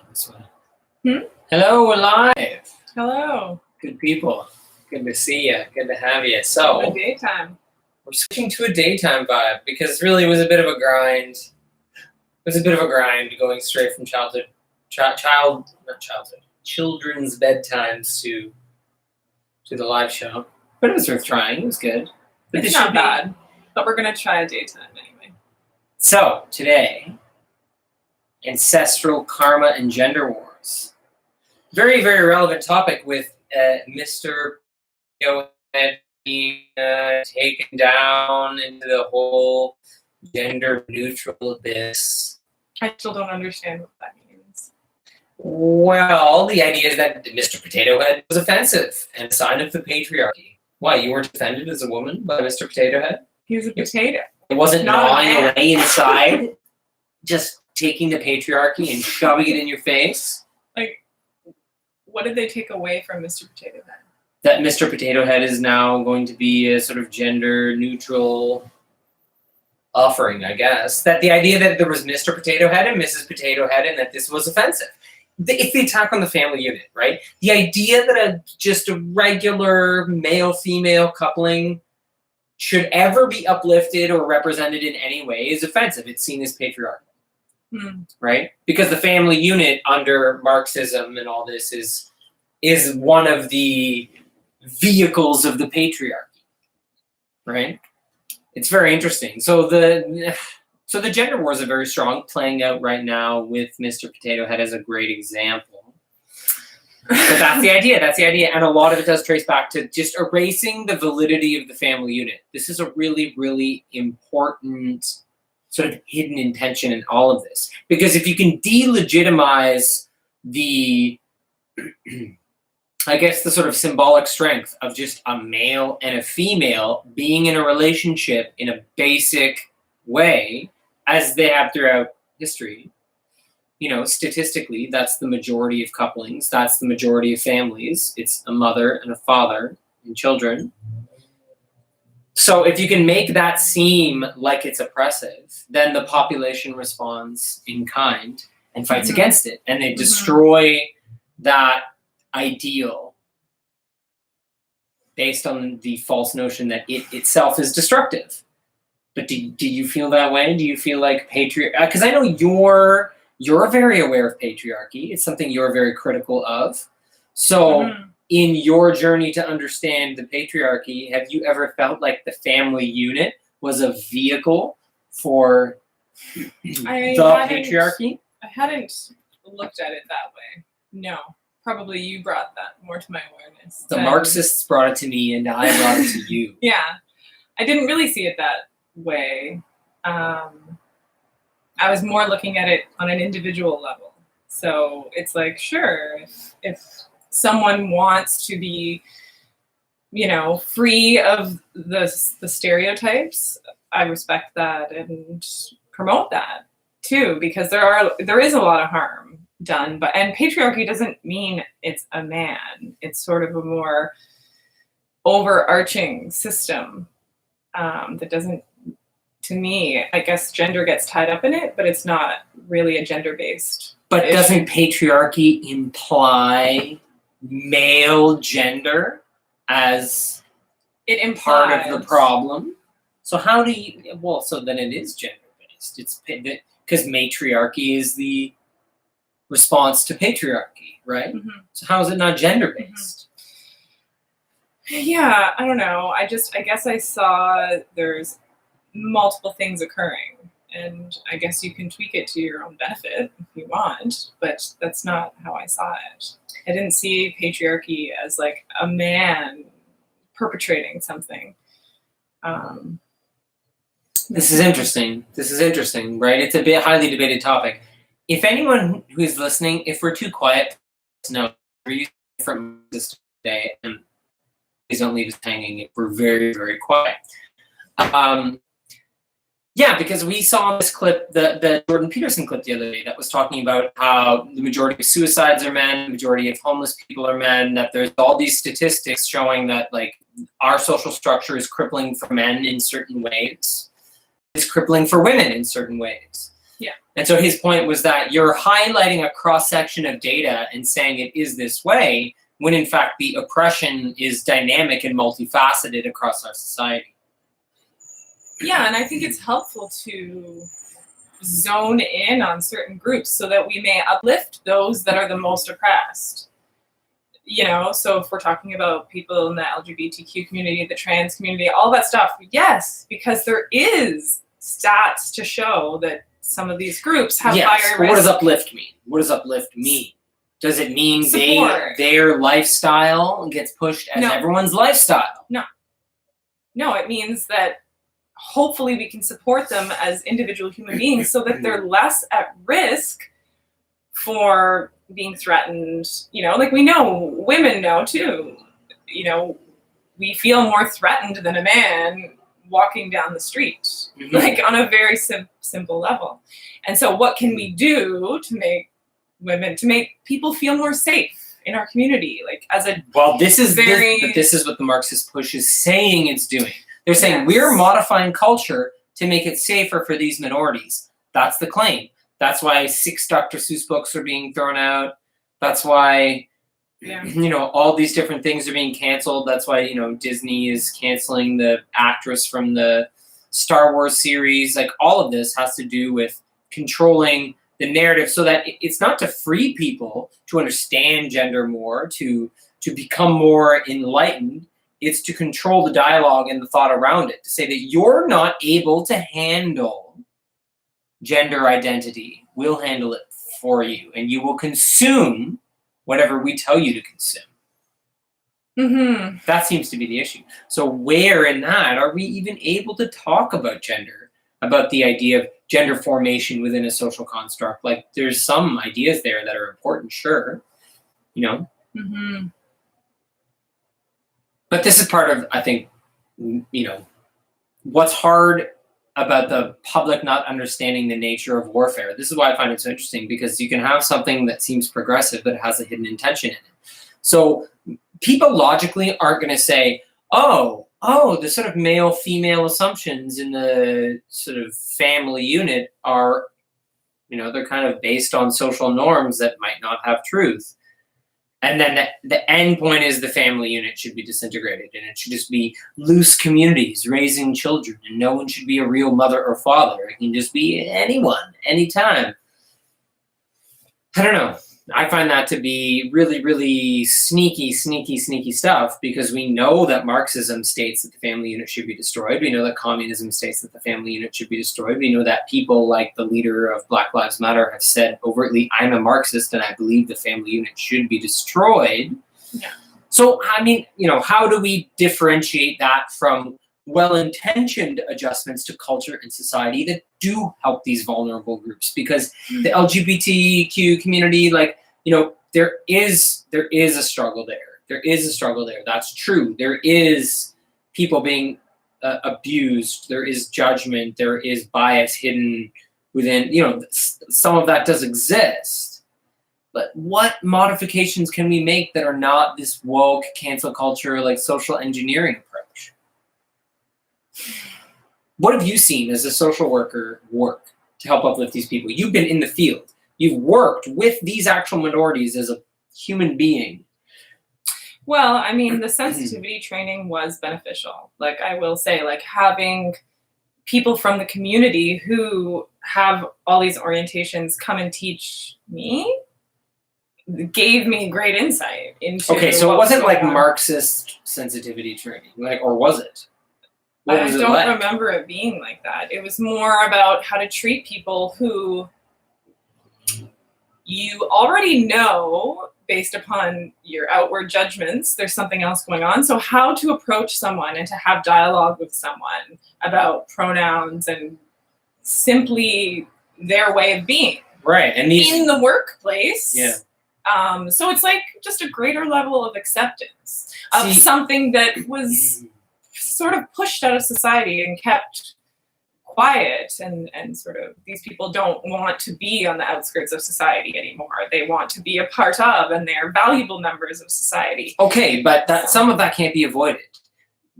This way. Hello, we're live. Hello. Good people. Good to see you. Good to have you. So, The daytime. we're switching to a daytime vibe because really it was a bit of a grind. It was a bit of a grind going straight from children's bedtimes to the live show. But it was worth trying. It was good. But It's not bad. But we're going to try a daytime anyway. So, today, ancestral karma and gender wars. Very, very relevant topic with Mr. being taken down into the whole gender neutral abyss. I still don't understand what that means. Well, the idea is that Mr. Potato Head was offensive and a sign of the patriarchy. Why, you weren't offended as a woman by Mr. Potato Head? He was a potato. It wasn't Not a gnawing man. away inside, just taking the patriarchy and shoving it in your face? Like, what did they take away from Mr. Potato Head? That Mr. Potato Head is now going to be a sort of gender neutral offering, I guess. That the idea that there was Mr. Potato Head and Mrs. Potato Head and that this was offensive. It's the attack on the family unit, right? The idea that just a regular male-female coupling should ever be uplifted or represented in any way is offensive. It's seen as patriarchal, right? Because the family unit under Marxism and all this is one of the vehicles of the patriarchy, right? It's very interesting. So the gender wars are very strong, playing out right now with Mr. Potato Head as a great example. But that's the idea. That's the idea. And a lot of it does trace back to just erasing the validity of the family unit. This is a really, really important sort of hidden intention in all of this. Because if you can delegitimize the, I guess, the sort of symbolic strength of just a male and a female being in a relationship in a basic way, as they have throughout history, you know, statistically, that's the majority of couplings. That's the majority of families. It's a mother and a father and children. So if you can make that seem like it's oppressive, then the population responds in kind and fights against it. And they destroy that ideal based on the false notion that it itself is destructive. But do you feel that way? Do you feel like because I know you're very aware of patriarchy. It's something you're very critical of. So in your journey to understand the patriarchy, have you ever felt like the family unit was a vehicle for the patriarchy? I hadn't looked at it that way. No. Probably you brought that more to my awareness. The Marxists brought it to me and I brought it to you. Yeah. I didn't really see it that way. I was more looking at it on an individual level. So it's like, sure, if someone wants to be, you know, free of the stereotypes, I respect that and promote that too, because there is a lot of harm done. And patriarchy doesn't mean it's a man. It's sort of a more overarching system that doesn't, to me, I guess gender gets tied up in it, but it's not really a gender-based But issue. doesn't patriarchy imply male gender as It implies part of the problem? So how do you, well, so then it is gender-based. It's because matriarchy is the response to patriarchy, right? So how is it not gender-based? Yeah, I don't know. I guess I saw there's multiple things occurring, and I guess you can tweak it to your own benefit if you want, but that's not how I saw it. I didn't see patriarchy as like a man perpetrating something. This is interesting. This is interesting, right? It's a bit highly debated topic. If anyone who is listening, if we're too quiet, no, we're using different methods today, and please don't leave us hanging if we're very, very quiet. Yeah, because we saw this clip, the Jordan Peterson clip the other day that was talking about how the majority of suicides are men, the majority of homeless people are men, that there's all these statistics showing that like our social structure is crippling for men in certain ways. It's crippling for women in certain ways. Yeah. And so his point was that you're highlighting a cross-section of data and saying it is this way, when in fact the oppression is dynamic and multifaceted across our society. Yeah, and I think it's helpful to zone in on certain groups so that we may uplift those that are the most oppressed. You know, so if we're talking about people in the LGBTQ community, the trans community, all that stuff, yes, because there is stats to show that some of these groups have higher risk. What does uplift mean? What does uplift mean? Does it mean Support. their lifestyle gets pushed as everyone's lifestyle? No, it means that hopefully we can support them as individual human beings so that they're less at risk for being threatened. You know, like we know, women know too, you know, we feel more threatened than a man walking down the street, like on a very simple level. And so what can we do to make people feel more safe in our community? Like as a this is what the Marxist push is saying it's doing. They're saying we're modifying culture to make it safer for these minorities. That's the claim. That's why 6 Dr. Seuss books are being thrown out. That's why, you know, all these different things are being canceled. That's why, you know, Disney is canceling the actress from the Star Wars series. Like all of this has to do with controlling the narrative so that it's not to free people to understand gender more, to become more enlightened. It's to control the dialogue and the thought around it, to say that you're not able to handle gender identity. We'll handle it for you, and you will consume whatever we tell you to consume. That seems to be the issue. So where in that are we even able to talk about gender, about the idea of gender formation within a social construct? Like there's some ideas there that are important, sure, you know. But this is part of, I think, you know, what's hard about the public not understanding the nature of warfare. This is why I find it so interesting, because you can have something that seems progressive but has a hidden intention in it. So people logically aren't going to say, oh, the sort of male-female assumptions in the sort of family unit are, you know, they're kind of based on social norms that might not have truth. And then the end point is the family unit should be disintegrated, and it should just be loose communities raising children, and no one should be a real mother or father. It can just be anyone, anytime. I don't know. I find that to be really, really sneaky stuff, because we know that Marxism states that the family unit should be destroyed. We know that communism states that the family unit should be destroyed. We know that people like the leader of Black Lives Matter have said overtly, I'm a Marxist and I believe the family unit should be destroyed. Yeah. So, I mean, you know, how do we differentiate that from well-intentioned adjustments to culture and society that do help these vulnerable groups? Because the LGBTQ community, like, you know, there is a struggle there. There is a struggle there. That's true. There is people being abused. There is judgment. There is bias hidden within, you know, some of that does exist. But what modifications can we make that are not this woke, cancel culture, like social engineering approach? What have you seen as a social worker work to help uplift these people? You've been in the field. You've worked with these actual minorities as a human being. Well, I mean, the sensitivity training was beneficial. Like, I will say, like, having people from the community who have all these orientations come and teach me gave me great insight into. Okay, so it wasn't like Marxist sensitivity training, like, or was it? I don't remember it being like that. It was more about how to treat people who you already know based upon your outward judgments, there's something else going on. So how to approach someone and to have dialogue with someone about pronouns and simply their way of being. Right. And these in the workplace. Yeah. So it's like just a greater level of acceptance of something that was sort of pushed out of society and kept quiet, and sort of these people don't want to be on the outskirts of society anymore. They want to be a part of, and they're valuable members of society. Okay, but some of that can't be avoided.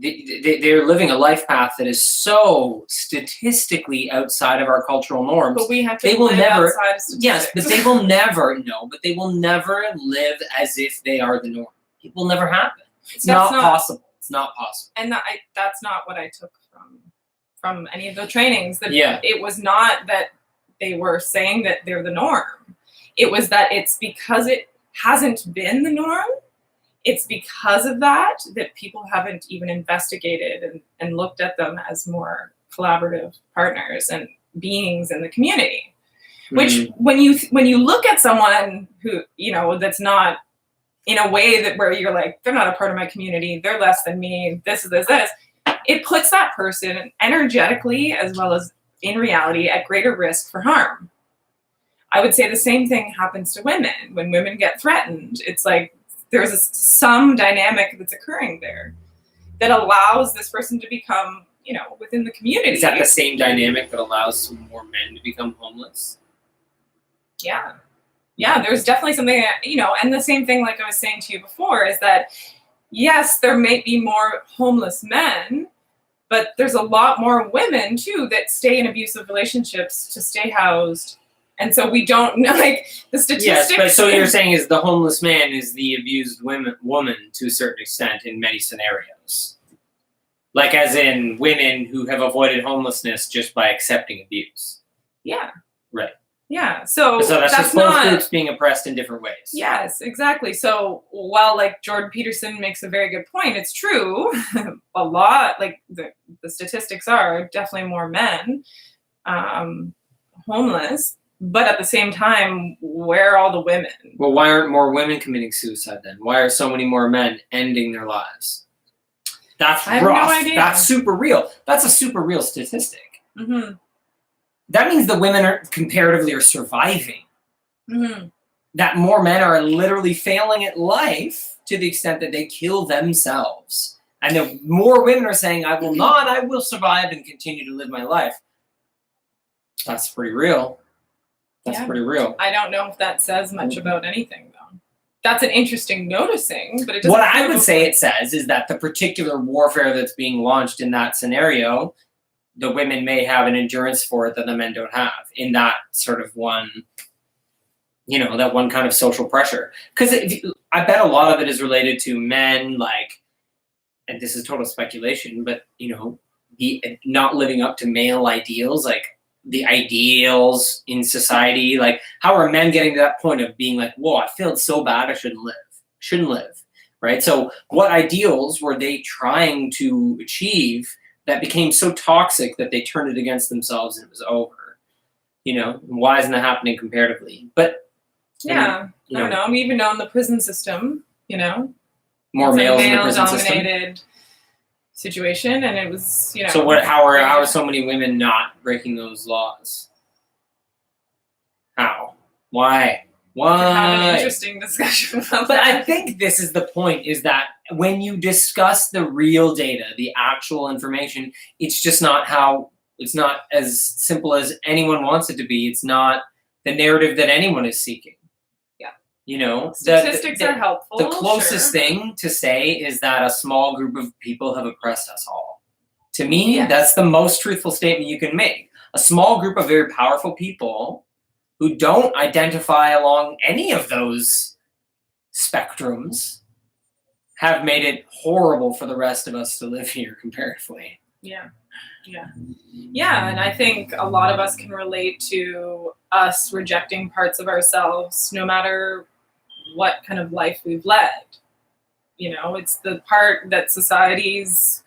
they're living a life path that is so statistically outside of our cultural norms. But we have to They will live never- outside of statistics. Yes, but they will never but they will never live as if they are the norm. It will never happen. It's not possible. It's not possible. And that's not what I took from any of the trainings. That Yeah. It was not that they were saying that they're the norm. It was that it's because it hasn't been the norm. It's because of that people haven't even investigated and looked at them as more collaborative partners and beings in the community. Which when you look at someone who, that's not in a way that where you're like, they're not a part of my community, they're less than me, this, it puts that person energetically as well as in reality at greater risk for harm. I would say the same thing happens to women. When women get threatened, it's like there's some dynamic that's occurring there that allows this person to become, within the community. Is that the same dynamic that allows more men to become homeless? Yeah. Yeah, there's definitely something, and the same thing, like I was saying to you before, is that, yes, there may be more homeless men, but there's a lot more women, too, that stay in abusive relationships to stay housed. And so we don't know, like, the statistics. Yes, but so you're saying is the homeless man is the abused woman to a certain extent in many scenarios. Like as in women who have avoided homelessness just by accepting abuse. Yeah. Right. Yeah, so that's just both groups being oppressed in different ways. Yes, exactly. So while like Jordan Peterson makes a very good point, it's true. A lot, like the statistics are definitely more men homeless, but at the same time, where are all the women? Well, why aren't more women committing suicide then? Why are so many more men ending their lives? That's rough. I have no idea. That's super real. That's a super real statistic. Mm-hmm. That means the women are comparatively surviving. Mm-hmm. That more men are literally failing at life to the extent that they kill themselves. And the more women are saying, I will not, I will survive and continue to live my life. That's pretty real. That's pretty real. I don't know if that says much about anything, though. That's an interesting noticing, but it doesn't. What I would say it says is that the particular warfare that's being launched in that scenario, the women may have an endurance for it that the men don't have in that sort of one, that one kind of social pressure. Because I bet a lot of it is related to men, like, and this is total speculation, but, not living up to male ideals, like the ideals in society. Like, how are men getting to that point of being like, whoa, I feel so bad, I shouldn't live, right? So what ideals were they trying to achieve that became so toxic that they turned it against themselves and it was over? Why isn't that happening comparatively? But I don't know. We even know in the prison system, more males in the prison male-dominated situation, and it was, So what? How are so many women not breaking those laws? How? Why? Have an interesting discussion about But that. I think this is the point, is that when you discuss the real data, the actual information, it's just not it's not as simple as anyone wants it to be. It's not the narrative that anyone is seeking. Yeah. Statistics are helpful. The closest thing to say is that a small group of people have oppressed us all. To me, that's the most truthful statement you can make. A small group of very powerful people who don't identify along any of those spectrums have made it horrible for the rest of us to live here comparatively. Yeah, and I think a lot of us can relate to us rejecting parts of ourselves, no matter what kind of life we've led. It's the part that society's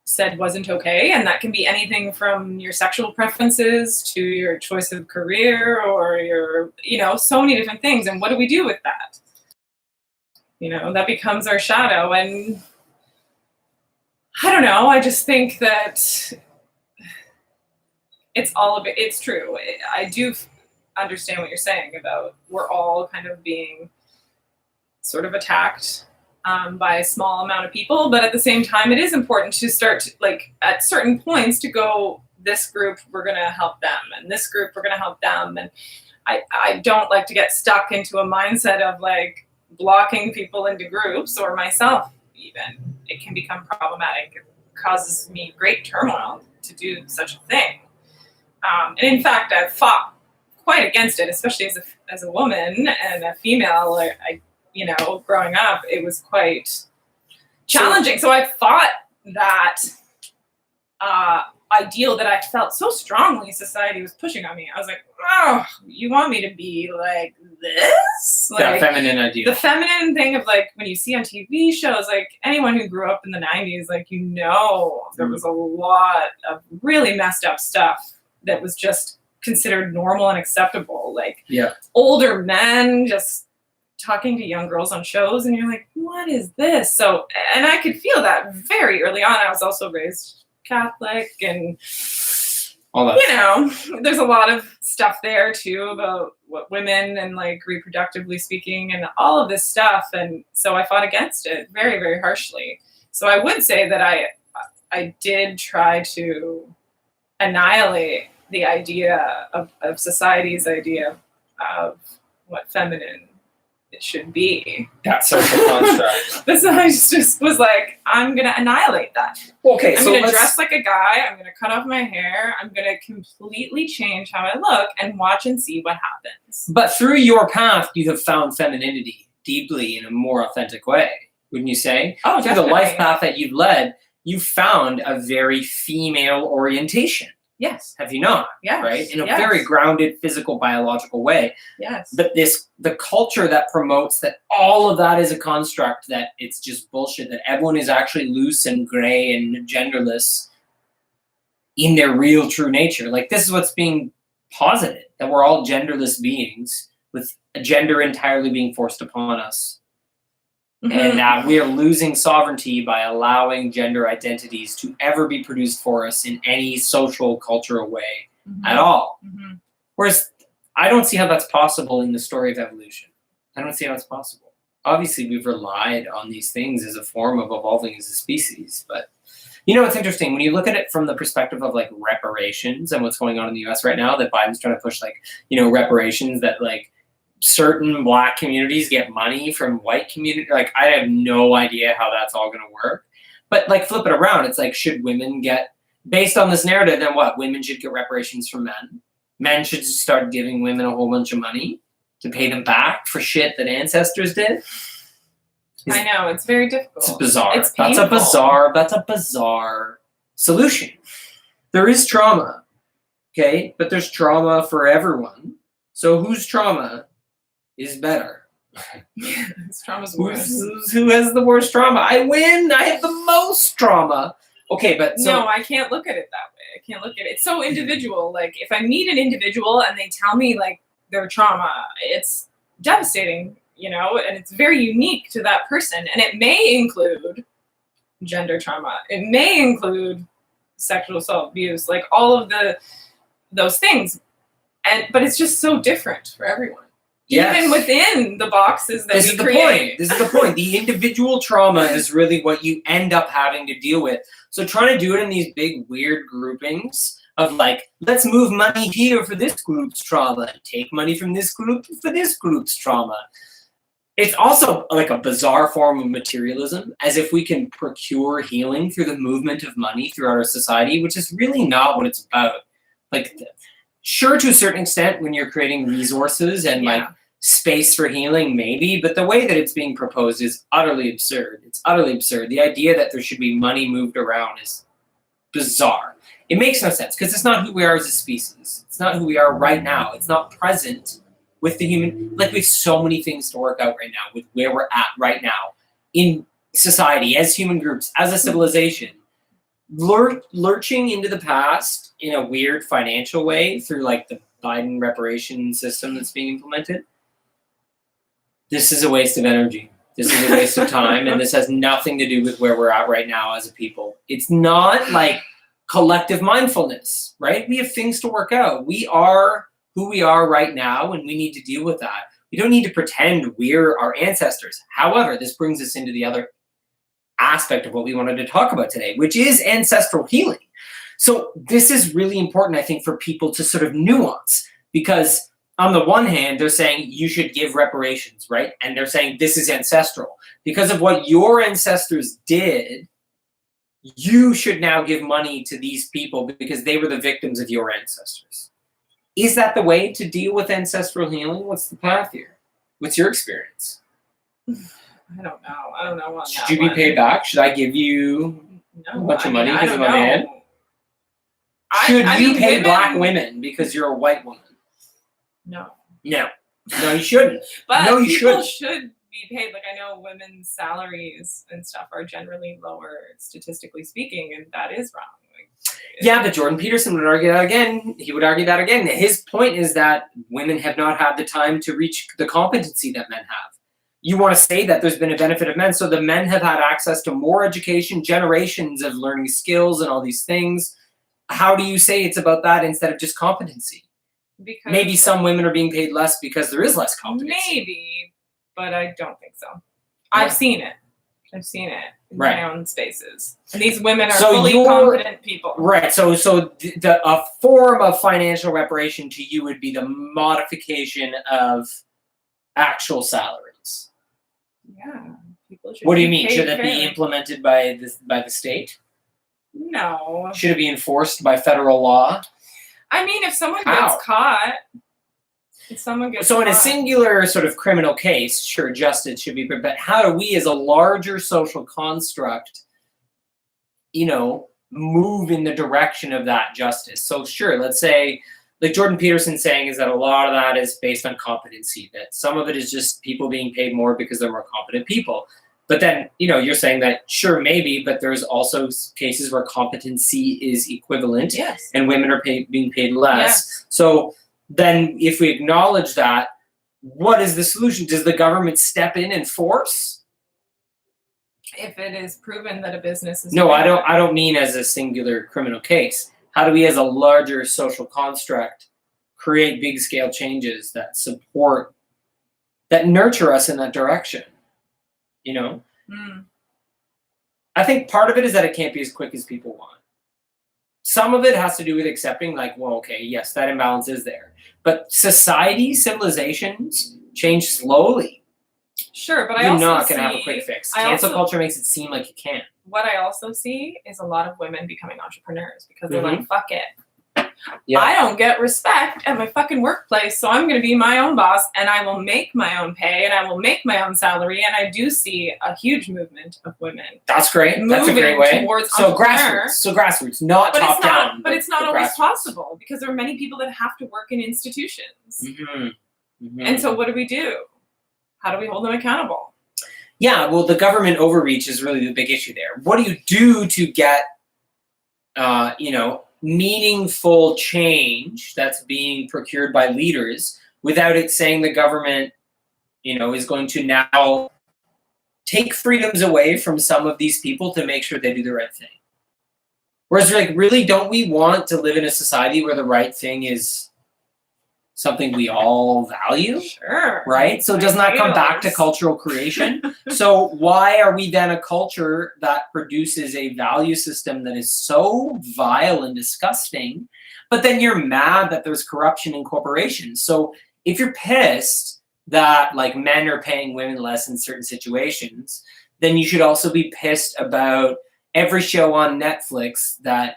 said wasn't okay, and that can be anything from your sexual preferences to your choice of career or your, so many different things. And what do we do with that? That becomes our shadow. And I don't know, I just think that it's true. I do understand what you're saying about we're all kind of being sort of attacked by a small amount of people, but at the same time, it is important to start to, like, at certain points to go, this group, we're going to help them, and this group, we're going to help them. And I don't like to get stuck into a mindset of like blocking people into groups, or myself even. it can become problematic. It causes me great turmoil to do such a thing. And in fact, I've fought quite against it, especially as a woman and a female. I growing up, it was quite challenging. So I fought that ideal that I felt so strongly society was pushing on me. I was like, oh, you want me to be like this? That feminine idea. The feminine thing of like when you see on TV shows, like anyone who grew up in the 90s, like, there was a lot of really messed up stuff that was just considered normal and acceptable. Like older men just talking to young girls on shows, and you're like, what is this? So, and I could feel that very early on. I was also raised Catholic, and all that. There's a lot of stuff there too about what women and like reproductively speaking and all of this stuff. And so I fought against it very, very harshly. So I would say that I did try to annihilate the idea of society's idea of what feminine it should be. That social construct. But so I just was like, I'm going to annihilate that. Okay, I'm so going to dress like a guy. I'm going to cut off my hair. I'm going to completely change how I look and watch and see what happens. But through your path, you have found femininity deeply in a more authentic way, wouldn't you say? Oh, through definitely. The life path that you've led, you found a very female orientation. Yes. Have you not? Yes. Right? In a very grounded, physical, biological way. Yes. But the culture that promotes that all of that is a construct, that it's just bullshit, that everyone is actually loose and gray and genderless in their real true nature. Like, this is what's being posited, that we're all genderless beings with a gender entirely being forced upon us. Mm-hmm. And that we are losing sovereignty by allowing gender identities to ever be produced for us in any social, cultural way at all. Mm-hmm. Whereas I don't see how that's possible in the story of evolution. I don't see how it's possible. Obviously, we've relied on these things as a form of evolving as a species. But, it's interesting. When you look at it from the perspective of, like, reparations and what's going on in the U.S. right now, that Biden's trying to push, like, reparations that, like, certain Black communities get money from white community. Like, I have no idea how that's all going to work. But, like, flip it around. It's like, should women get, based on this narrative, then what? Women should get reparations from men. Men should start giving women a whole bunch of money to pay them back for shit that ancestors did. I know, it's very difficult. It's bizarre. It's painful. That's a bizarre solution. There is trauma, okay? But there's trauma for everyone. So whose trauma is better? This trauma's worse. Who has the worst trauma? I win. I have the most trauma. Okay, but no, I can't look at it that way. I can't look at it. It's so individual. Like, if I meet an individual and they tell me, like, their trauma, it's devastating, and it's very unique to that person. And it may include gender trauma. It may include sexual assault, abuse, like all of those things. But it's just so different for everyone. Yes. Even within the boxes that we create. This is the point. The individual trauma is really what you end up having to deal with. So trying to do it in these big, weird groupings of, like, let's move money here for this group's trauma, take money from this group for this group's trauma. It's also like a bizarre form of materialism, as if we can procure healing through the movement of money throughout our society, which is really not what it's about. Like, sure, to a certain extent, when you're creating resources and like space for healing, maybe, but the way that it's being proposed is utterly absurd. It's utterly absurd. The idea that there should be money moved around is bizarre. It makes no sense because it's not who we are as a species. It's not who we are right now. It's not present with the human. Like, we have so many things to work out right now with where we're at right now in society, as human groups, as a civilization. Lurching into the past in a weird financial way through, like, the Biden reparation system that's being implemented. This is a waste of energy. This is a waste of time, and this has nothing to do with where we're at right now as a people. It's not like collective mindfulness, right? We have things to work out. We are who we are right now, and we need to deal with that. We don't need to pretend we're our ancestors. However, this brings us into the other aspect of what we wanted to talk about today, which is ancestral healing. So this is really important, I think, for people to sort of nuance, because on the one hand, they're saying you should give reparations, right? And they're saying this is ancestral. Because of what your ancestors did, you should now give money to these people because they were the victims of your ancestors. Is that the way to deal with ancestral healing? What's the path here? What's your experience? I don't know. I don't know. Should you be paid back? Should I give you a bunch of money because of my man? Should you pay black women because you're a white woman? No. No. No, you shouldn't. But no, you people shouldn't. should be paid. Like, I know women's salaries and stuff are generally lower, statistically speaking, and that is wrong. Like, yeah, but Jordan Peterson would argue that again. He would argue that again. His point is that women have not had the time to reach the competency that men have. You want to say that there's been a benefit of men, so the men have had access to more education, generations of learning skills and all these things. How do you say it's about that instead of just competency? Because maybe some women are being paid less because there is less competency. Maybe, but I don't think so. I've seen it. I've seen it in my own spaces. And these women are fully competent people. Right. So a form of financial reparation to you would be the modification of actual salaries. Yeah. People should what do you mean? Should it fairly. be implemented by the state? No. Should it be enforced by federal law? I mean, if someone gets caught, So in a singular sort of criminal case, sure, justice should be, but how do we as a larger social construct, move in the direction of that justice? So sure, let's say, like Jordan Peterson saying is that a lot of that is based on competency, that some of it is just people being paid more because they're more competent people. But then, you're saying that, sure, maybe, but there's also cases where competency is equivalent, yes, and women are being paid less. Yes. So then if we acknowledge that, what is the solution? Does the government step in and force? If it is proven that a business is... No, I don't mean as a singular criminal case. How do we, as a larger social construct, create big-scale changes that support, that nurture us in that direction? I think part of it is that it can't be as quick as people want. Some of it has to do with accepting, like, well, okay, yes, that imbalance is there. But civilizations change slowly. Sure, but You're I also not going to have a quick fix. Cancel culture makes it seem like you can't. What I also see is a lot of women becoming entrepreneurs because they're like, fuck it. Yeah. I don't get respect at my fucking workplace, so I'm going to be my own boss, and I will make my own pay, and I will make my own salary, and I do see a huge movement of women. That's great. That's a great way. So grassroots, not top down. But it's not always possible because there are many people that have to work in institutions. And so what do? How do we hold them accountable? Yeah, well, the government overreach is really the big issue there. What do you do to get, meaningful change that's being procured by leaders without it saying the government, is going to now take freedoms away from some of these people to make sure they do the right thing? Whereas, really, don't we want to live in a society where the right thing is something we all value? Sure. Right? So doesn't that come back to cultural creation? So why are we then a culture that produces a value system that is so vile and disgusting, but then you're mad that there's corruption in corporations? So if you're pissed that men are paying women less in certain situations, then you should also be pissed about every show on Netflix that,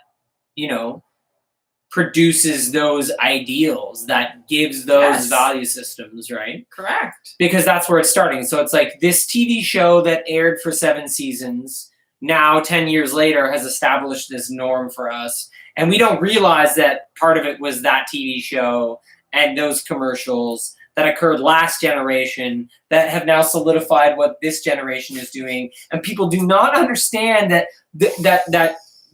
produces those ideals, that gives those value systems, right? Correct. Because that's where it's starting. So it's like this TV show that aired for 7 seasons, now 10 years later has established this norm for us. And we don't realize that part of it was that TV show and those commercials that occurred last generation that have now solidified what this generation is doing. And people do not understand that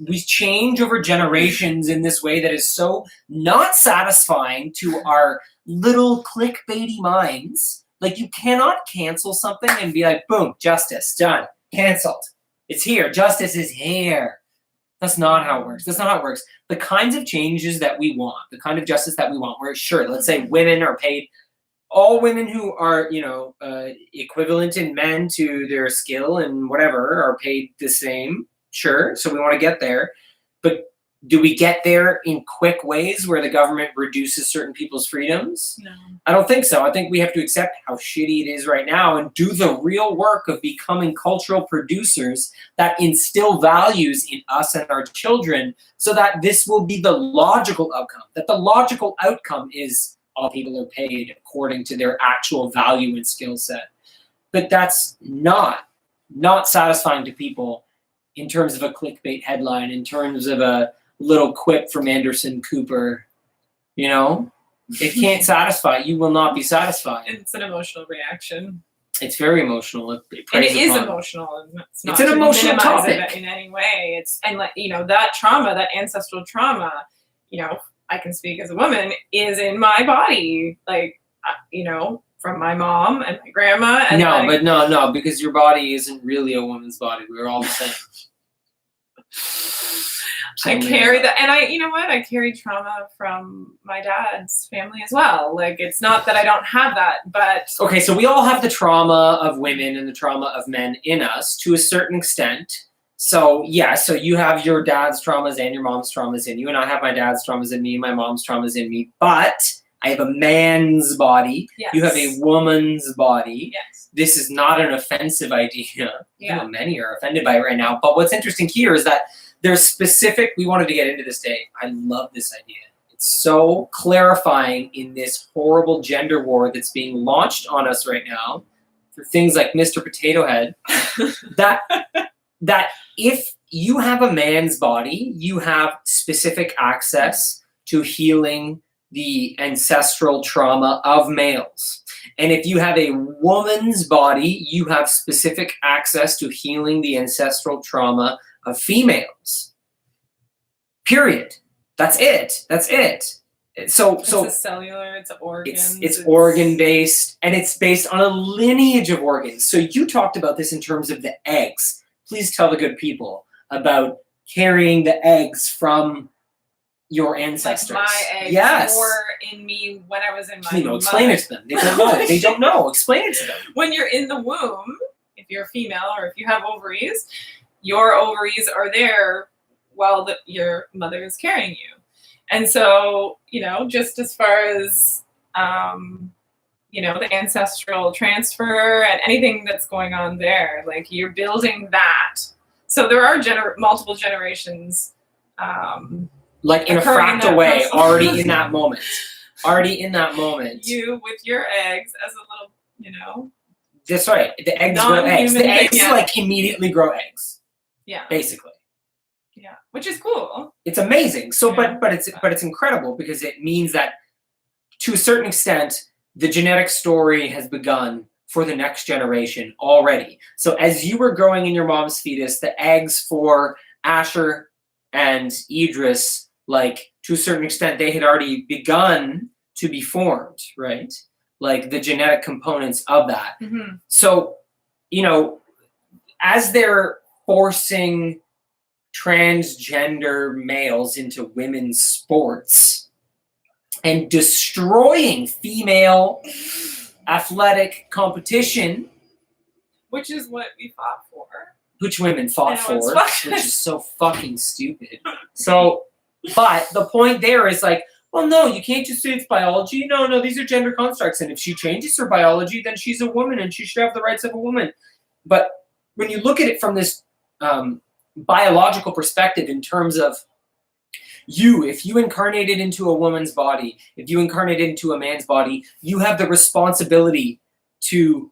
we change over generations in this way that is so not satisfying to our little clickbaity minds. Like, you cannot cancel something and be like, boom, justice, done, canceled. It's here. Justice is here. That's not how it works. That's not how it works. The kinds of changes that we want, the kind of justice that we want, where sure, let's say women are paid, all women who are, equivalent in men to their skill and whatever are paid the same. Sure, so we want to get there. But Do we get there in quick ways where the government reduces certain people's freedoms? No. I don't think so. I think we have to accept how shitty it is right now and do the real work of becoming cultural producers that instill values in us and our children so that this will be the logical outcome. That the logical outcome is all people are paid according to their actual value and skill set. But that's not satisfying to people in terms of a clickbait headline, in terms of a little quip from Anderson Cooper. You know, it can't satisfy. You will not be satisfied. It's an emotional reaction. It's very emotional. And it is emotional. And it's an emotional topic it in any way. And like, you know, that trauma, that ancestral trauma, you know, I can speak as a woman, is in my body. Like, you know, from my mom and my grandma. And no, because your body isn't really a woman's body. We're all the same. I carry that, and you know what? I carry trauma from my dad's family as well. Like, it's not that I don't have that, but okay. So we all have the trauma of women and the trauma of men in us to a certain extent. So yeah, so you have your dad's traumas and your mom's traumas in you, and I have my dad's traumas in me, my mom's traumas in me. But I have a man's body. Yes. You have a woman's body. Yes. This is not an offensive idea. Yeah. You know, many are offended by it right now. But what's interesting here is that there's specific, we wanted to get into this today. I love this idea. It's so clarifying in this horrible gender war that's being launched on us right now for things like Mr. Potato Head, that if you have a man's body, you have specific access to healing the ancestral trauma of males. And if you have a woman's body, you have specific access to healing the ancestral trauma of females. Period. That's it. So it's a cellular, it's organs. It's organ based, and it's based on a lineage of organs. So you talked about this in terms of the eggs. Please tell the good people about carrying the eggs from your ancestors. Like my eggs yes. were in me when I was in my You know, explain it to them. They don't know. They don't know. Explain it to them. When you're in the womb, if you're a female or if you have ovaries, your ovaries are there while your mother is carrying you. And so, you know, just as far as, you know, the ancestral transfer and anything that's going on there, like you're building that. So there are multiple generations. Like in a fractal way, already in that moment. You with your eggs as a little, you know. That's right. The eggs grow eggs. The eggs like immediately grow eggs. Yeah. Basically. Yeah. Which is cool. It's amazing. So yeah. but it's incredible because it means that to a certain extent the genetic story has begun for the next generation already. So as you were growing in your mom's fetus, the eggs for Asher and Idris, like to a certain extent, they had already begun to be formed, right? Like the genetic components of that. Mm-hmm. So, you know, as they're forcing transgender males into women's sports and destroying female athletic competition, which is what we fought for. Which women fought for, which is so fucking stupid. So, but the point there is like, well, no, you can't just say it's biology. No, these are gender constructs. And if she changes her biology, then she's a woman and she should have the rights of a woman. But when you look at it from this biological perspective in terms of if you incarnated into a woman's body, if you incarnated into a man's body, you have the responsibility to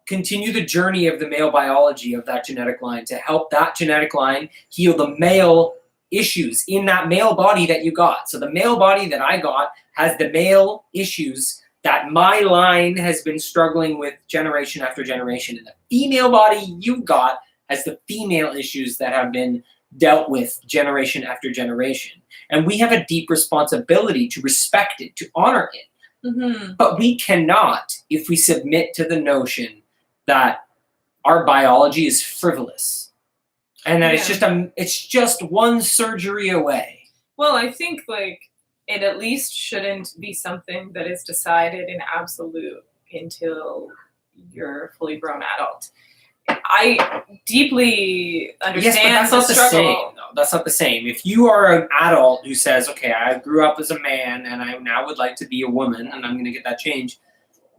continue the journey of the male biology of that genetic line, to help that genetic line heal the male issues in that male body that you got. So the male body that I got has the male issues that my line has been struggling with generation after generation. And the female body you got has the female issues that have been dealt with generation after generation. And we have a deep responsibility to respect it, to honor it. Mm-hmm. But we cannot if we submit to the notion that our biology is frivolous and that it's just one surgery away. Well, I think like it at least shouldn't be something that is decided in absolute until you're a fully grown adult. I deeply understand yes, but that's not the struggle. same, though. that's not the same. If you are an adult who says, okay, I grew up as a man and I now would like to be a woman and I'm going to get that change,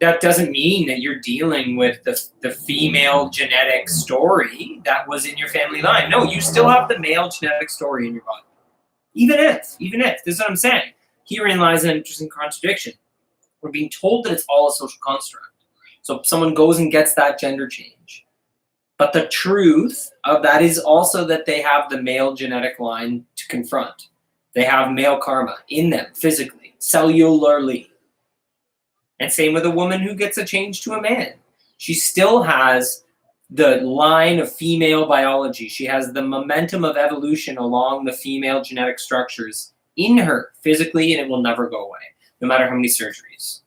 that doesn't mean that you're dealing with the female genetic story that was in your family line. No, you still have the male genetic story in your body. Even if, this is what I'm saying. Herein lies an interesting contradiction. We're being told that it's all a social construct. So someone goes and gets that gender change. But the truth of that is also that they have the male genetic line to confront. They have male karma in them, physically, cellularly. And same with a woman who gets a change to a man. She still has the line of female biology. She has the momentum of evolution along the female genetic structures in her physically, and it will never go away, no matter how many surgeries.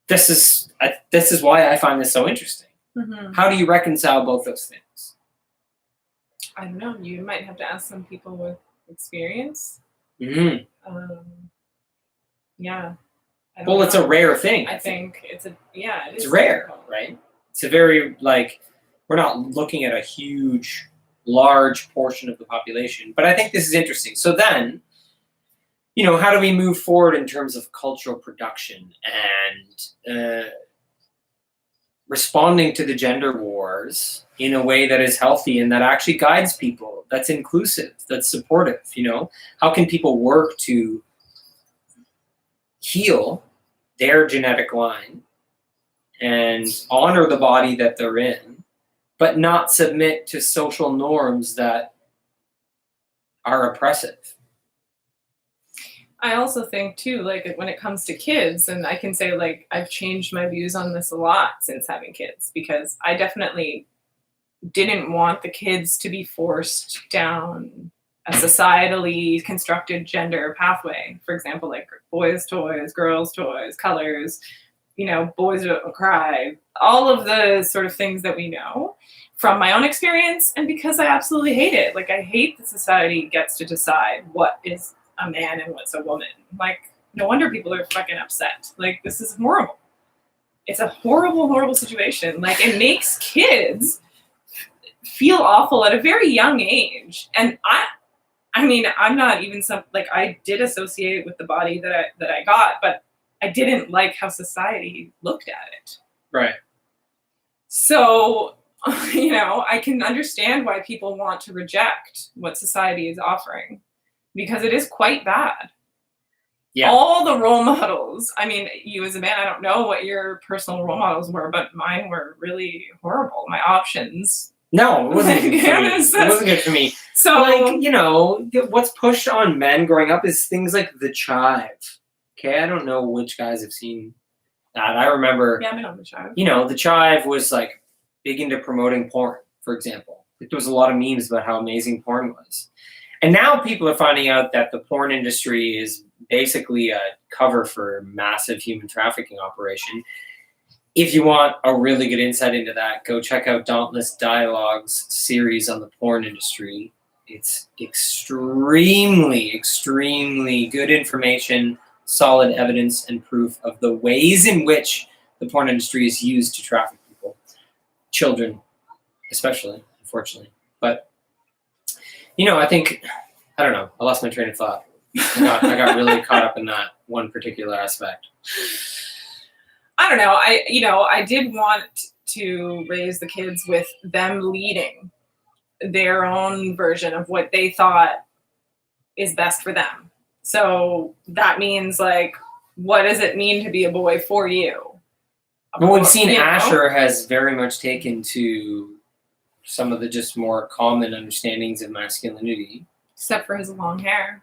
This is why I find this so interesting. Mm-hmm. How do you reconcile both those things? I don't know. You might have to ask some people with experience. Mm-hmm. Yeah. Well, it's a rare thing. I think it's it's rare, right? It's a very, like, we're not looking at a huge, large portion of the population. But I think this is interesting. So then, how do we move forward in terms of cultural production and responding to the gender wars in a way that is healthy and that actually guides people, that's inclusive, that's supportive? How can people work to heal their genetic line and honor the body that they're in, but not submit to social norms that are oppressive? I also think too, like when it comes to kids, and I can say like I've changed my views on this a lot since having kids, because I definitely didn't want the kids to be forced down a societally constructed gender pathway. For example, like boys' toys, girls' toys, colors, boys don't cry, all of the sort of things that we know from my own experience, and because I absolutely hate it. Like, I hate that society gets to decide what is a man and what's a woman. Like, no wonder people are fucking upset. Like, this is horrible. It's a horrible, horrible situation. Like, it makes kids feel awful at a very young age. And I mean, I'm not even I did associate with the body that I got, but I didn't like how society looked at it. Right. So, I can understand why people want to reject what society is offering, because it is quite bad. Yeah. All the role models, I mean, you as a man, I don't know what your personal role models were, but mine were really horrible. My options. No, it wasn't good for me. It wasn't good for me. So, what's pushed on men growing up is things like the chive. Okay, I don't know which guys have seen that. I remember. Yeah, I know the chive. The chive was like big into promoting porn, for example. There was a lot of memes about how amazing porn was. And now people are finding out that the porn industry is basically a cover for a massive human trafficking operation. If you want a really good insight into that, go check out Dauntless Dialogues series on the porn industry. It's extremely, extremely good information, solid evidence and proof of the ways in which the porn industry is used to traffic people. Children, especially, unfortunately. But, I think, I don't know, I lost my train of thought. I got really caught up in that one particular aspect. I don't know. I did want to raise the kids with them leading their own version of what they thought is best for them. So that means, like, what does it mean to be a boy for you? Well, we've seen Asher has very much taken to some of the just more common understandings of masculinity. Except for his long hair.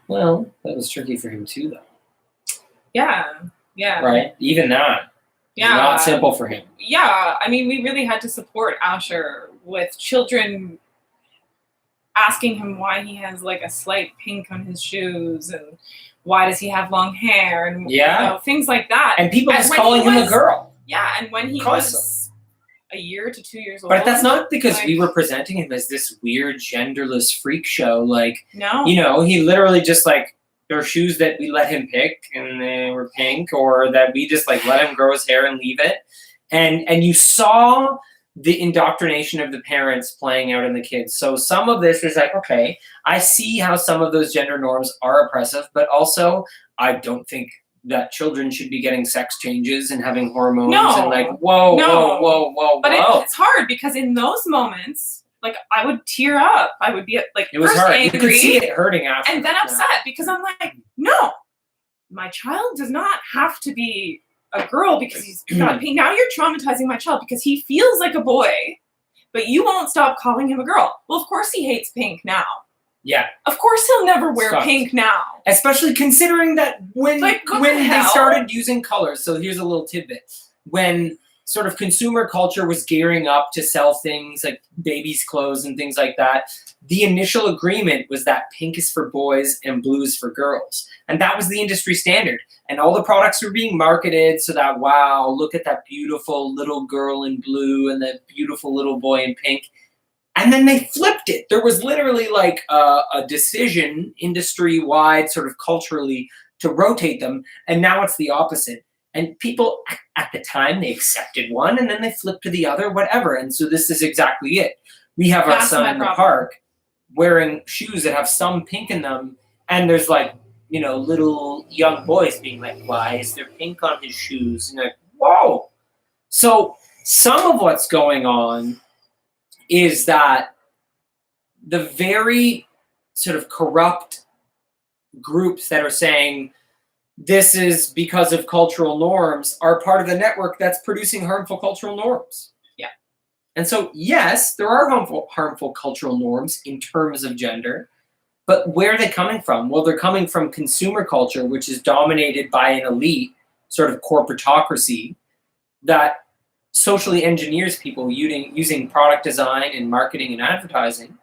Well, that was tricky for him too, though. Yeah. Yeah. Right? Even that. Yeah. Not simple for him. Yeah. I mean, we really had to support Asher with children asking him why he has like a slight pink on his shoes and why does he have long hair and things like that. And people just calling him a girl. Yeah. And when he was a year to 2 years old. But that's not because we were presenting him as this weird genderless freak show. Like, no. He literally just like, there are shoes that we let him pick and they were pink, or that we just like let him grow his hair and leave it. And you saw the indoctrination of the parents playing out in the kids. So some of this is like, okay, I see how some of those gender norms are oppressive, but also I don't think that children should be getting sex changes and having hormones and like, whoa, No. whoa. But it's hard because in those moments, like I would tear up. I would be like, it was first hard. angry, You could see it hurting after. and then upset because I'm like, no, my child does not have to be a girl because he's got pink. Now you're traumatizing my child because he feels like a boy, but you won't stop calling him a girl. Well, of course he hates pink now. Yeah. Of course he'll never wear pink now. Especially considering that when Like, they started using colors. So here's a little tidbit. When sort of consumer culture was gearing up to sell things like babies' clothes and things like that, the initial agreement was that pink is for boys and blue is for girls. And that was the industry standard. And all the products were being marketed so that, wow, look at that beautiful little girl in blue and that beautiful little boy in pink. And then they flipped it. There was literally like a decision industry-wide, sort of culturally, to rotate them. And now it's the opposite. And people at the time, they accepted one and then they flipped to the other, whatever. And so this is exactly it. We have our son in the park wearing shoes that have some pink in them. And there's like, you know, little young boys being like, why is there pink on his shoes? And like, whoa. So some of what's going on is that the very sort of corrupt groups that are saying this is because of cultural norms are part of the network that's producing harmful cultural norms. Yeah. And so, yes, there are harmful cultural norms in terms of gender, but where are they coming from? Well, they're coming from consumer culture, which is dominated by an elite sort of corporatocracy that socially engineers people using product design and marketing and advertising.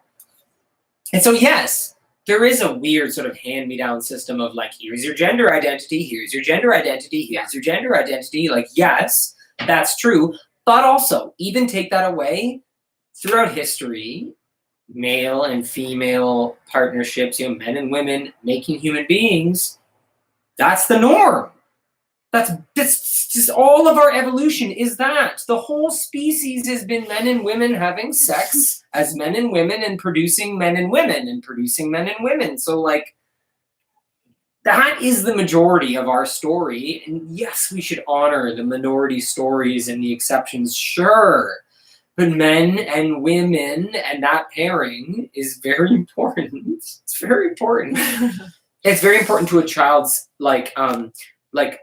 And so, yes, there is a weird sort of hand-me-down system of like, here's your gender identity, here's your gender identity, here's your gender identity. Like, yes, that's true. But also, even take that away, throughout history, male and female partnerships, you know, men and women making human beings, that's the norm. That's just all of our evolution is that. The whole species has been men and women having sex as men and women and producing men and women and producing men and women. So like that is the majority of our story. And yes, we should honor the minority stories and the exceptions, sure. But men and women and that pairing is very important. It's very important. It's very important to a child's like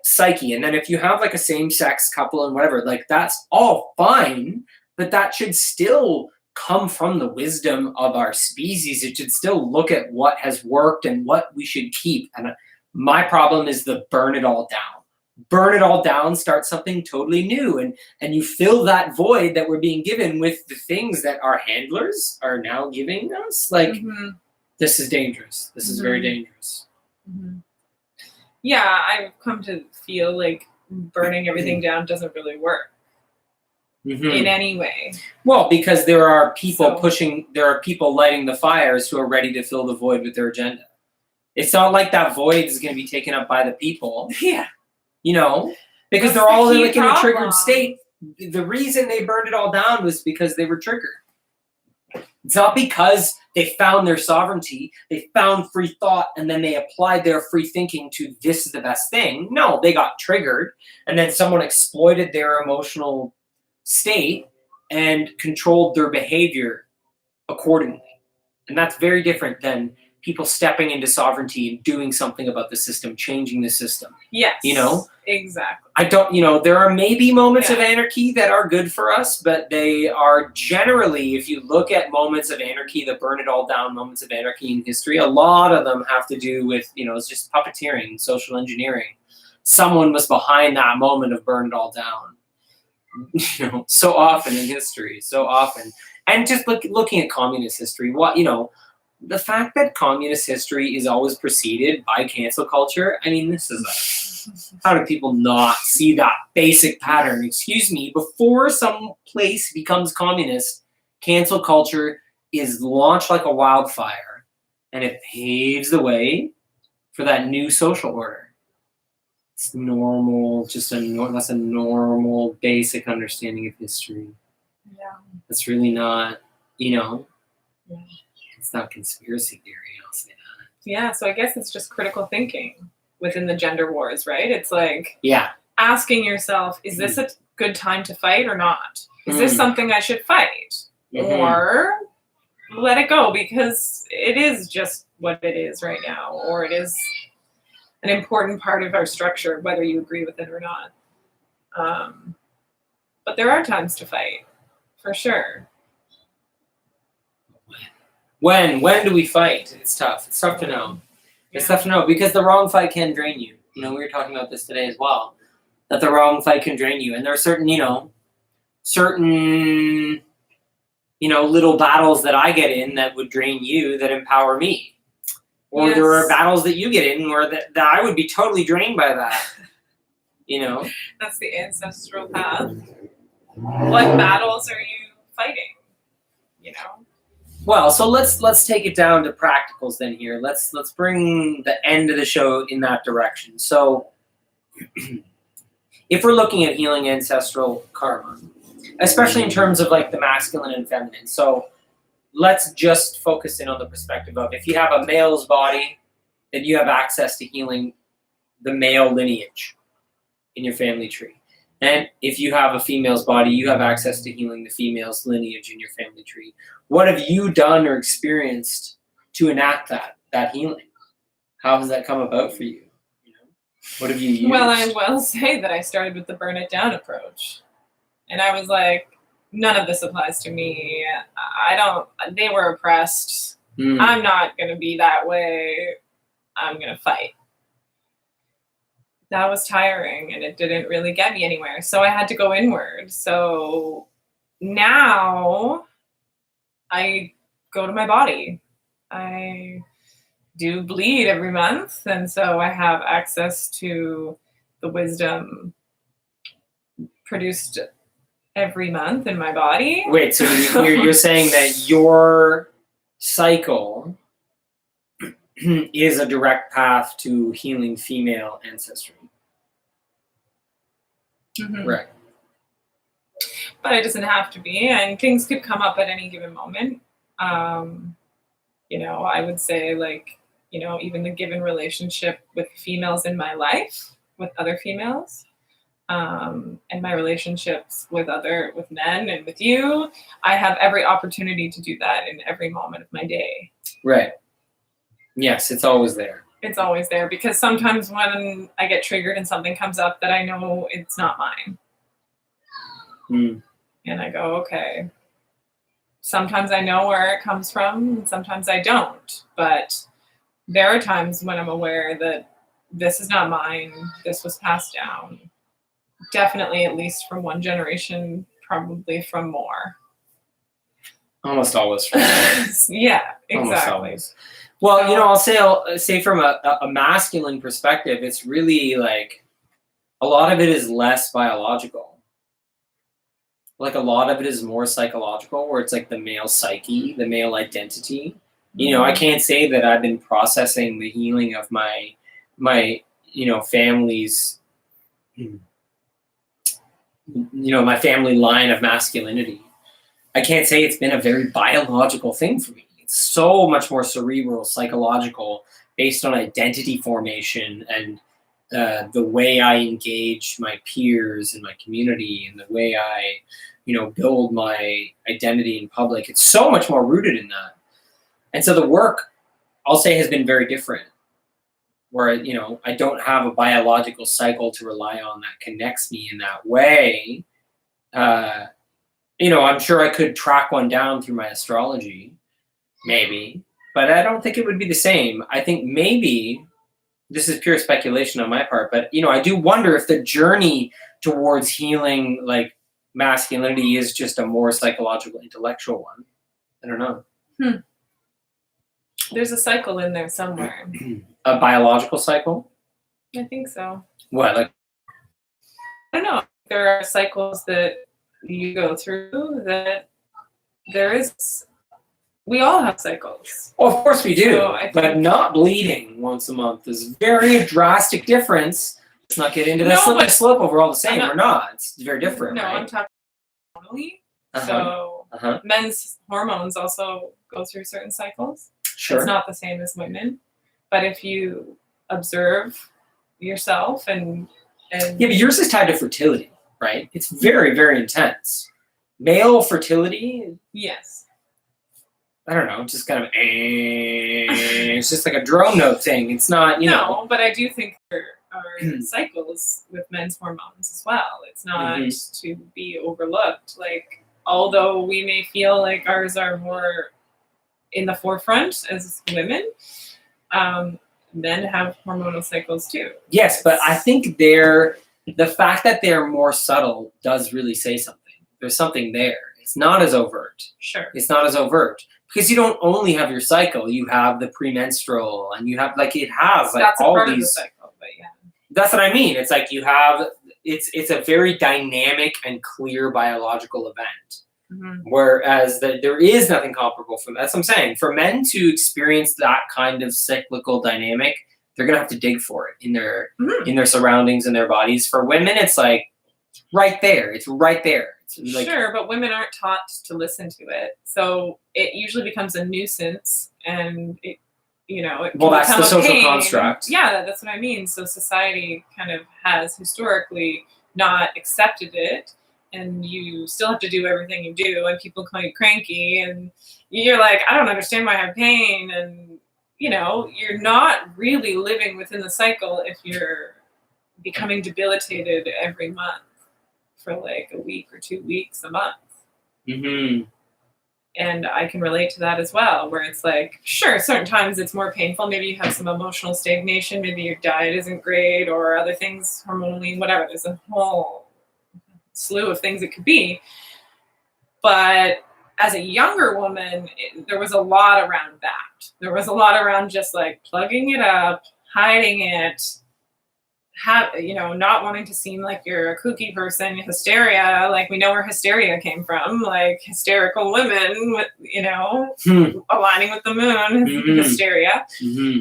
psyche. And then if you have like a same-sex couple and whatever, like that's all fine, but that should still come from the wisdom of our species. It should still look at what has worked and what we should keep. And my problem is the burn it all down. Burn it all down, start something totally new. And you fill that void that we're being given with the things that our handlers are now giving us. Like, this is dangerous. This is very dangerous. Yeah, I've come to feel like burning everything down doesn't really work in any way. Well, because there are people there are people lighting the fires who are ready to fill the void with their agenda. It's not like that void is going to be taken up by the people. Yeah. You know, because they're all like in a triggered state. The reason they burned it all down was because they were triggered. It's not because they found their sovereignty, they found free thought, and then they applied their free thinking to this is the best thing. No, they got triggered, and then someone exploited their emotional state and controlled their behavior accordingly. And that's very different than people stepping into sovereignty and doing something about the system, changing the system. Yes. You know? Exactly. I don't, you know, there are maybe moments of anarchy that are good for us, but they are generally, if you look at moments of anarchy, the burn it all down moments of anarchy in history, a lot of them have to do with, you know, it's just puppeteering, social engineering. Someone was behind that moment of burn it all down. You know, so often in history, so often. And just looking at communist history, what, you know, the fact that communist history is always preceded by cancel culture, I mean, this is how do people not see that basic pattern? Excuse me, before some place becomes communist, cancel culture is launched like a wildfire, and it paves the way for that new social order. It's normal, that's a normal, basic understanding of history. Yeah. That's really not, Yeah. it's not conspiracy theory, I'll say that. Yeah, so I guess it's just critical thinking within the gender wars, right? It's like Yeah. asking yourself, is this a good time to fight or not? Is this Mm. something I should fight? Mhm. Or let it go because it is just what it is right now, or it is an important part of our structure, whether you agree with it or not. But there are times to fight, for sure. When do we fight? It's tough. It's tough to know. It's Yeah. tough to know because the wrong fight can drain you. We were talking about this today as well. That the wrong fight can drain you, and there are certain little battles that I get in that would drain you that empower me, or Yes. there are battles that you get in where that I would be totally drained by that. That's the ancestral path. What battles are you fighting? Well, so let's take it down to practicals then here. Let's bring the end of the show in that direction. So if we're looking at healing ancestral karma, especially in terms of like the masculine and feminine. So let's just focus in on the perspective of if you have a male's body, then you have access to healing the male lineage in your family tree. And if you have a female's body, you have access to healing the female's lineage in your family tree. What have you done or experienced to enact that healing? How has that come about for you? What have you used? Well, I will say that I started with the burn it down approach. And I was like, none of this applies to me. They were oppressed. I'm not going to be that way. I'm going to fight. That was tiring and it didn't really get me anywhere. So I had to go inward. So now I go to my body. I do bleed every month. And so I have access to the wisdom produced every month in my body. Wait, so you're saying that your cycle is a direct path to healing female ancestry. Mm-hmm. Right. But it doesn't have to be, and things could come up at any given moment. I would say even the given relationship with females in my life, with other females, and my relationships with men and with you, I have every opportunity to do that in every moment of my day. Right. Yes, it's always there. It's always there because sometimes when I get triggered and something comes up that I know it's not mine. And I go, okay. Sometimes I know where it comes from and sometimes I don't. But there are times when I'm aware that this is not mine. This was passed down. Definitely at least from one generation, probably from more. Almost always from more. Yeah, exactly. Almost always. Well, I'll say from a masculine perspective, it's really like a lot of it is less biological. Like a lot of it is more psychological, where it's like the male psyche, the male identity. I can't say that I've been processing the healing of my family's, my family line of masculinity. I can't say it's been a very biological thing for me. It's so much more cerebral, psychological, based on identity formation and the way I engage my peers and my community and the way I, build my identity in public. It's so much more rooted in that. And so the work, I'll say, has been very different, where, I don't have a biological cycle to rely on that connects me in that way. I'm sure I could track one down through my astrology, maybe, but I don't think it would be the same. I think maybe, this is pure speculation on my part, but, I do wonder if the journey towards healing, like, masculinity is just a more psychological, intellectual one. I don't know. There's a cycle in there somewhere. A biological cycle? I think so. What? Like? I don't know. There are cycles that you go through that we all have cycles. Well, of course we do, So but not bleeding once a month is very drastic difference. Let's not get into that slippery slope over all the same. We're not. It's very different. No, right? I'm talking normally. So Uh-huh. men's hormones also go through certain cycles. Sure. It's not the same as women. But if you observe yourself and Yeah, but yours is tied to fertility, right? It's very, very intense. Male fertility, yes. I don't know, just kind of it's just like a drone note thing. It's not, you know. No, but I do think there are cycles with men's hormones as well. It's not to be overlooked. Like, although we may feel like ours are more in the forefront as women, men have hormonal cycles too. Yes, but I think the fact that they're more subtle does really say something. There's something there. It's not as overt. Sure. It's not as overt. Because you don't only have your cycle, you have the premenstrual, and you have it has like that's all a part these. Of the cycle, but yeah. That's what I mean. It's like you have it's a very dynamic and clear biological event. Whereas there is nothing comparable for that's what I'm saying. For men to experience that kind of cyclical dynamic, they're gonna have to dig for it in their surroundings and their bodies. For women, it's like right there. It's right there. Like, sure, but women aren't taught to listen to it, so it usually becomes a nuisance, and it can that's the social pain. Construct. Yeah, that's what I mean. So society kind of has historically not accepted it, and you still have to do everything you do, and people call you cranky, and you're like, I don't understand why I have pain, and you're not really living within the cycle if you're becoming debilitated every month for like a week or 2 weeks a month. And I can relate to that as well, where it's like, sure, certain times it's more painful. Maybe you have some emotional stagnation. Maybe your diet isn't great or other things, hormonally, whatever. There's a whole slew of things it could be. But as a younger woman, there was a lot around that. There was a lot around just like plugging it up, hiding it, not wanting to seem like you're a kooky person, hysteria, like we know where hysteria came from, like hysterical women with, aligning with the moon, hysteria.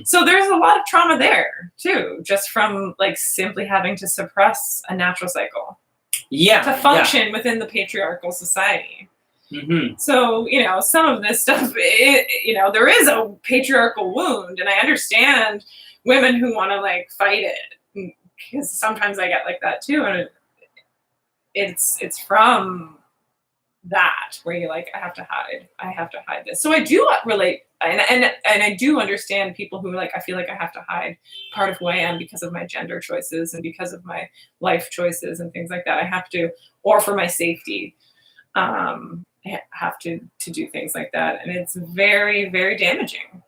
So there's a lot of trauma there too, just from like simply having to suppress a natural cycle. Yeah. To function within the patriarchal society. So, some of this stuff, there is a patriarchal wound, and I understand women who want to like fight it. Because sometimes I get like that too, and it's from that where you're like, I have to hide this. So I do relate, and I do understand people who are like, I feel like I have to hide part of who I am because of my gender choices and because of my life choices and things like that. I have to, or for my safety, I have to do things like that, and it's very, very damaging.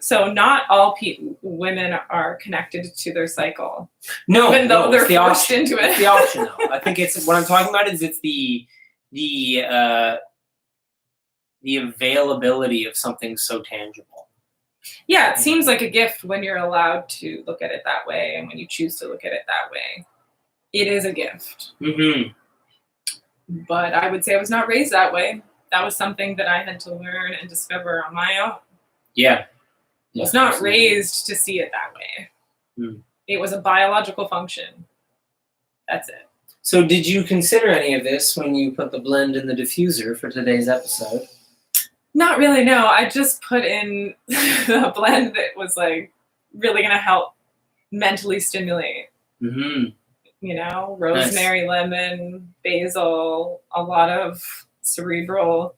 So not all women are connected to their cycle. No, even though they're forced option. into it. It's the option, though. I think it's what I'm talking about is it's the availability of something so tangible. Yeah, it seems like a gift when you're allowed to look at it that way, and when you choose to look at it that way. It is a gift. But I would say I was not raised that way. That was something that I had to learn and discover on my own. Yeah. I was not raised to see it that way. It was a biological function. That's it. So did you consider any of this when you put the blend in the diffuser for today's episode? Not really, no. I just put in a blend that was like really going to help mentally stimulate. Rosemary, lemon, basil, a lot of cerebral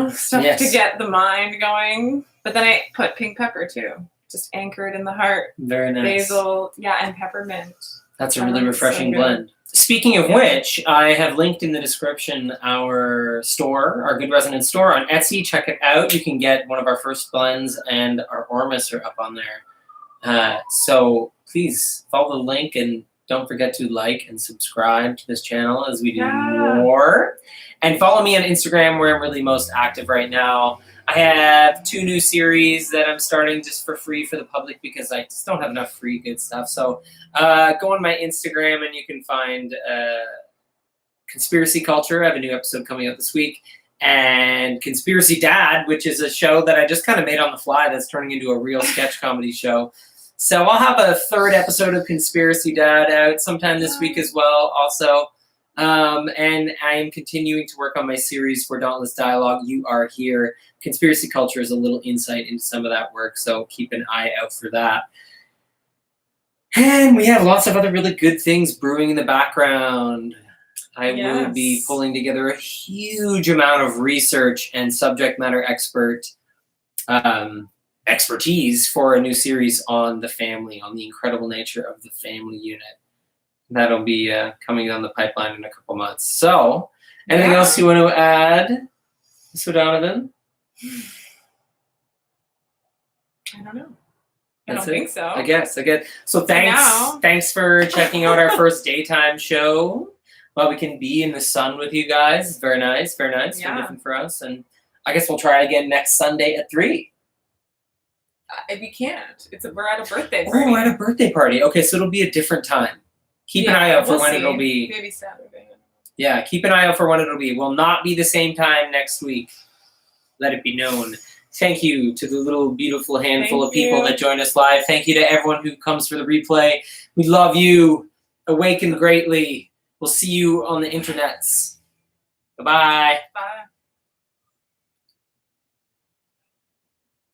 stuff to get the mind going. But then I put pink pepper too, just anchored in the heart. Very nice. Basil, and peppermint. That's a really refreshing blend. Speaking of which, I have linked in the description our store, our Good Resonance store on Etsy. Check it out. You can get one of our first blends, and our Ormus are up on there. So please follow the link, and don't forget to like and subscribe to this channel as we do more. And follow me on Instagram, where I'm really most active right now. I have 2 new series that I'm starting just for free for the public because I just don't have enough free good stuff. So go on my Instagram and you can find Conspiracy Culture. I have a new episode coming out this week. And Conspiracy Dad, which is a show that I just kind of made on the fly that's turning into a real sketch comedy show. So I'll have a 3rd episode of Conspiracy Dad out sometime this week as well. Also, And I am continuing to work on my series for Dauntless Dialogue. You Are Here. Conspiracy Culture is a little insight into some of that work, so keep an eye out for that. And we have lots of other really good things brewing in the background. I will be pulling together a huge amount of research and subject matter expertise for a new series on the family, on the incredible nature of the family unit. That'll be coming down the pipeline in a couple months. So, anything else you want to add, Mr. Donovan? I don't know. I don't think so. I guess. So thanks for checking out our first daytime show. Well, we can be in the sun with you guys. Very nice. Very different for us. And I guess we'll try it again next Sunday at 3. We can't. We're at a birthday party. Oh, we're at a birthday party. Okay, so it'll be a different time. Keep an eye out for when it'll be. Maybe Saturday. Yeah, keep an eye out for when it'll be. Will not be the same time next week. Let it be known. Thank you to the little beautiful handful of people that joined us live. Thank you to everyone who comes for the replay. We love you. Awaken greatly. We'll see you on the internets. Bye-bye. Bye.